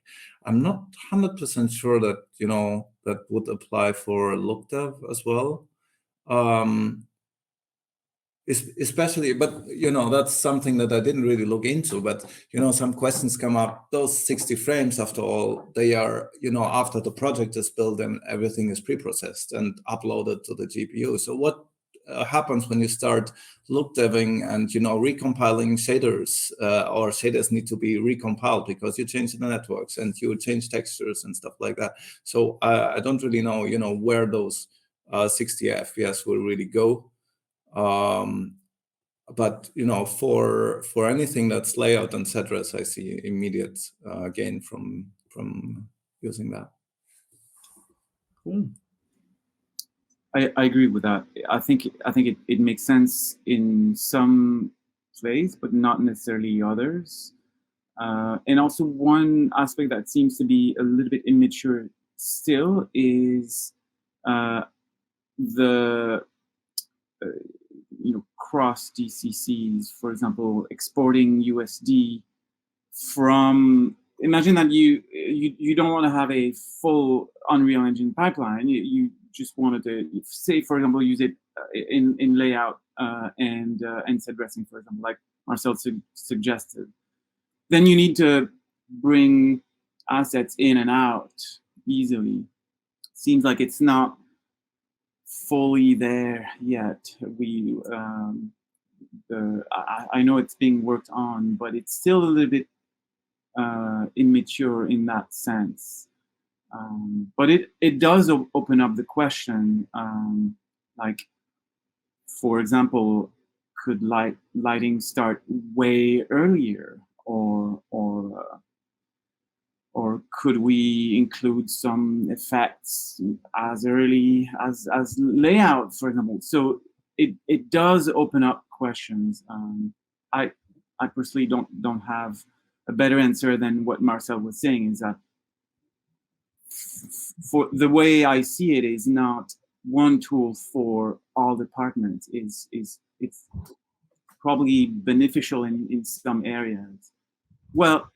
I'm not 100% sure that, you know, that would apply for look dev as well. especially, but that's something that I didn't really look into, but some questions come up. Those 60 frames, after all, they are after the project is built and everything is pre-processed and uploaded to the GPU. So what happens when you start look deving and recompiling shaders, or shaders need to be recompiled because you change the networks and you change textures and stuff like that. So I don't really know where those 60 FPS will really go. But for anything that's layout and address, I see immediate gain from using that. Cool. I agree with that. I think it makes sense in some plays, but not necessarily others. And also one aspect that seems to be a little bit immature still is the cross DCCs, for example, exporting USD from. Imagine that you don't want to have a full Unreal Engine pipeline. You just wanted to, say, for example, use it in layout and set dressing, for example, like Marcel suggested. Then you need to bring assets in and out easily. Seems like it's not fully there yet. I know it's being worked on, but it's still a little bit immature in that sense. But it does open up the question, like, for example, could lighting start way earlier, or could we include some effects as early as layout, for example? So it does open up questions. I personally don't have a better answer than what Marcel was saying, is that for the way I see it is not one tool for all departments. It's probably beneficial in some areas. Well,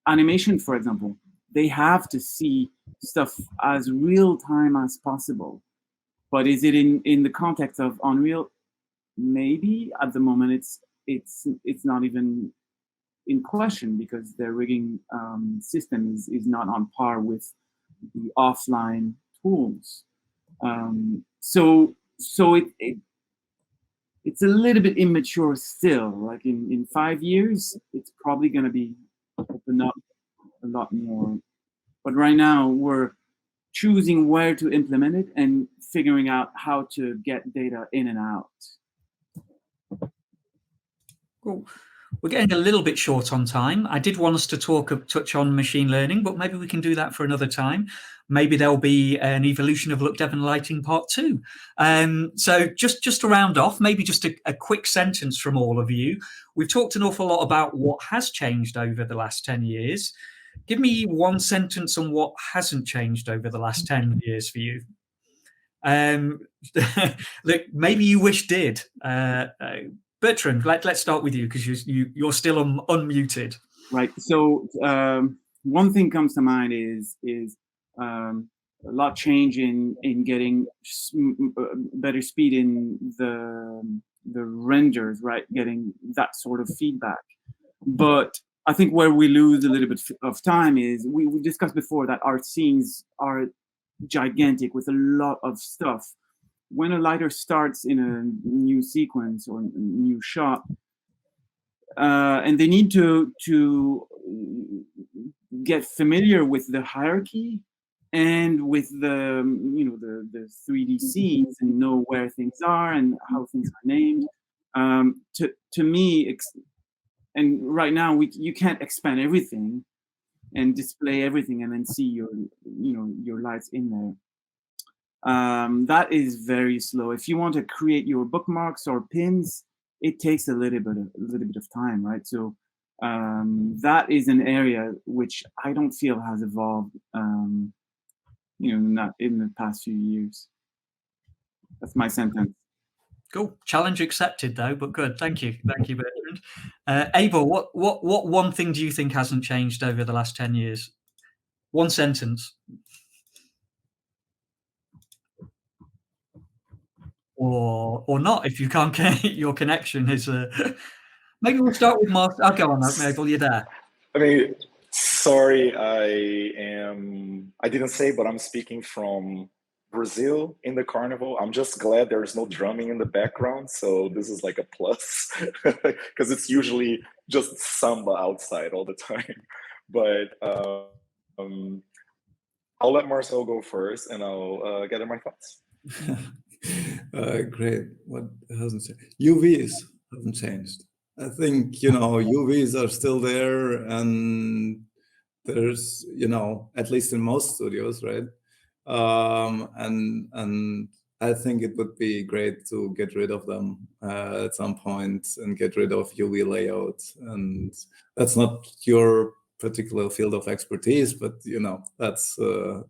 animation, for example, they have to see stuff as real time as possible. But is it in the context of Unreal? Maybe at the moment it's not even in question, because their rigging system is not on par with the offline tools. So it's a little bit immature still. Like in 5 years, it's probably going to be opened up a lot more. But right now, we're choosing where to implement it and figuring out how to get data in and out. Cool. We're getting a little bit short on time. I did want us to touch on machine learning, but maybe we can do that for another time. Maybe there'll be an evolution of look, dev, and lighting part 2. So just to round off, maybe just a quick sentence from all of you. We've talked an awful lot about what has changed over the last 10 years. Give me one sentence on what hasn't changed over the last 10 years for you. Look, maybe you wish did. Bertrand, let's start with you, because you're still unmuted. Right. So one thing comes to mind is a lot change in getting better speed in the renders, right? Getting that sort of feedback. But I think where we lose a little bit of time is we discussed before that our scenes are gigantic with a lot of stuff. When a lighter starts in a new sequence or a new shot, and they need to get familiar with the hierarchy and with the 3D scenes and know where things are and how things are named. To me, and right now you can't expand everything and display everything and then see your lights in there. That is very slow. If you want to create your bookmarks or pins, it takes a little bit of time, right? So that is an area which I don't feel has evolved, not in the past few years. That's my sentence. Cool. Challenge accepted, though, but good. Thank you, Bertrand. Abel, what one thing do you think hasn't changed over the last 10 years? One sentence. or not if you can't get your connection is. Maybe we'll start with Marcel. I'll go on that. Abel, you're there. I mean, sorry, I didn't say, but I'm speaking from Brazil in the carnival. I'm just glad there's no drumming in the background. So this is like a plus because it's usually just samba outside all the time. But I'll let Marcel go first and I'll gather my thoughts. Great. What hasn't changed? UVs haven't changed. I think, UVs are still there, and there's, at least in most studios, right? And I think it would be great to get rid of them at some point and get rid of UV layout. And that's not your particular field of expertise, but that's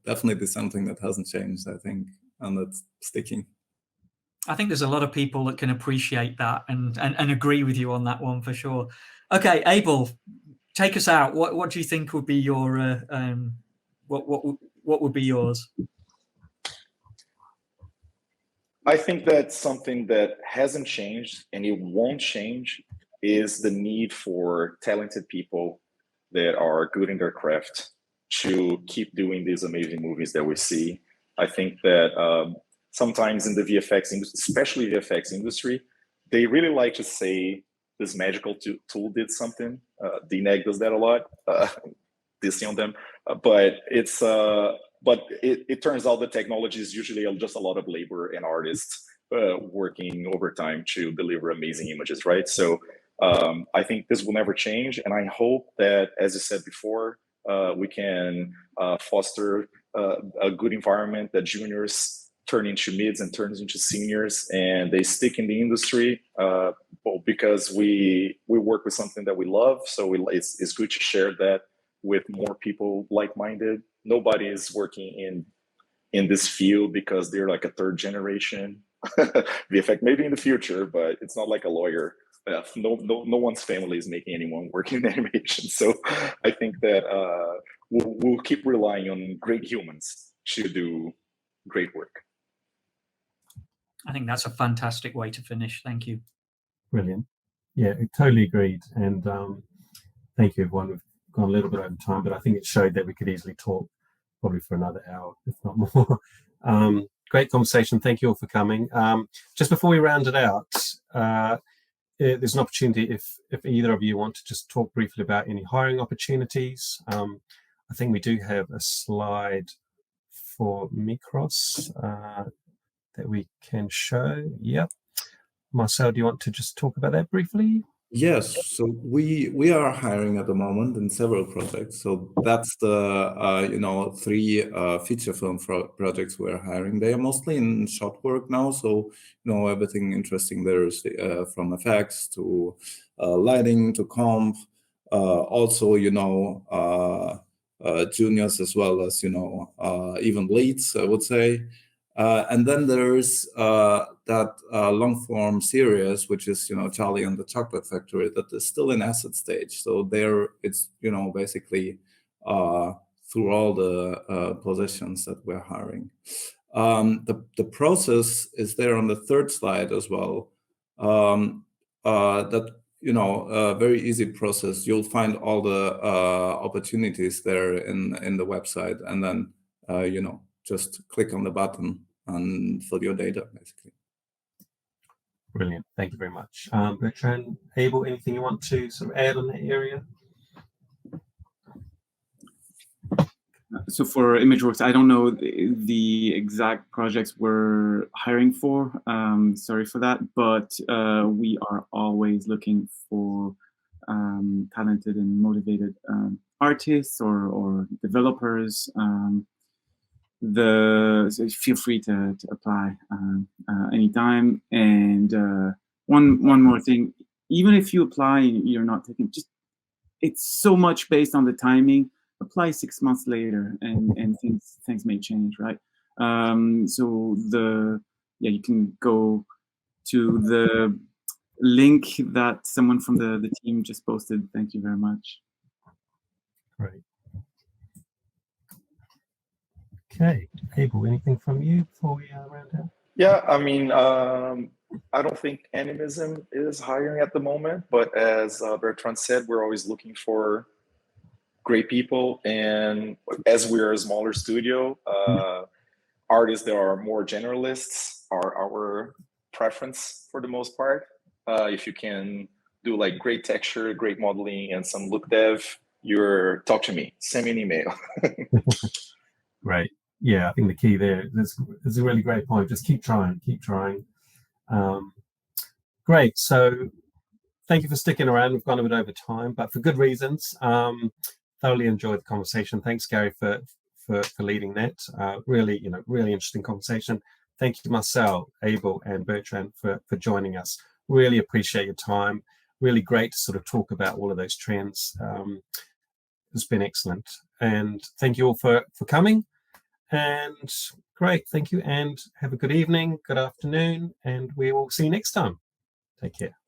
definitely something that hasn't changed, I think, and that's sticking. I think there's a lot of people that can appreciate that and agree with you on that one for sure. Okay, Abel, take us out. What do you think would be your what would be yours? I think that something that hasn't changed and it won't change is the need for talented people that are good in their craft to keep doing these amazing movies that we see. I think that sometimes in the VFX industry, especially VFX industry, they really like to say this magical tool did something. DNEG does that a lot, dissing on them, but it turns out the technology is usually just a lot of labor and artists working overtime to deliver amazing images, right? So I think this will never change, and I hope that, as you said before, we can foster a good environment that juniors turn into mids and turns into seniors, and they stick in the industry because we work with something that we love. So it's good to share that with more people like-minded. Nobody is working in this field because they're like a third generation VFX, maybe in the future, but it's not like a lawyer. No one's family is making anyone work in animation. So I think that we'll keep relying on great humans to do great work. I think that's a fantastic way to finish. Thank you. Brilliant. Yeah, totally agreed. And thank you, everyone. We've gone a little bit over time, but I think it showed that we could easily talk probably for another hour, if not more. Great conversation. Thank you all for coming. Just before we round it out, there's an opportunity if either of you want to just talk briefly about any hiring opportunities. I think we do have a slide for Mikros that we can show. Yep. Marcel, do you want to just talk about that briefly? Yes, so we are hiring at the moment in several projects. So that's the 3 feature film projects we're hiring. They are mostly in shot work now, so everything interesting there is from effects to lighting to comp. Also, juniors as well as even leads, I would say. And then there's that long form series, which is Charlie and the Chocolate Factory, that is still in asset stage. So there it's basically through all the positions that we're hiring. The process is there on the 3rd slide as well. That a very easy process. You'll find all the opportunities there in the website, and then just click on the button and fill your data, basically. Brilliant. Thank you very much. Bertrand, Abel, anything you want to sort of add on that area? So for Imageworks, I don't know the exact projects we're hiring for. Sorry for that, but we are always looking for talented and motivated artists or developers. So feel free to apply anytime. And one more thing, even if you apply and you're not taken, it's so much based on the timing. Apply 6 months later, and things may change, right? So you can go to the link that someone from the team just posted. Thank you very much. Great. Okay, Abel, anything from you before we round out? Yeah, I mean, I don't think ANIMISM is hiring at the moment, but as Bertrand said, we're always looking for great people. And as we're a smaller studio, artists that are more generalists are our preference for the most part. If you can do like great texture, great modeling, and some look dev, talk to me, send me an email. Great. Yeah, I think the key there is a really great point. Just keep trying, keep trying. Great. So thank you for sticking around. We've gone a bit over time, but for good reasons. Thoroughly enjoyed the conversation. Thanks, Gary, for leading that. Really, really interesting conversation. Thank you, Marcel, Abel, and Bertrand for joining us. Really appreciate your time. Really great to sort of talk about all of those trends. It's been excellent. And thank you all for coming. And great, thank you. And have a good evening, good afternoon, and we will see you next time. Take care.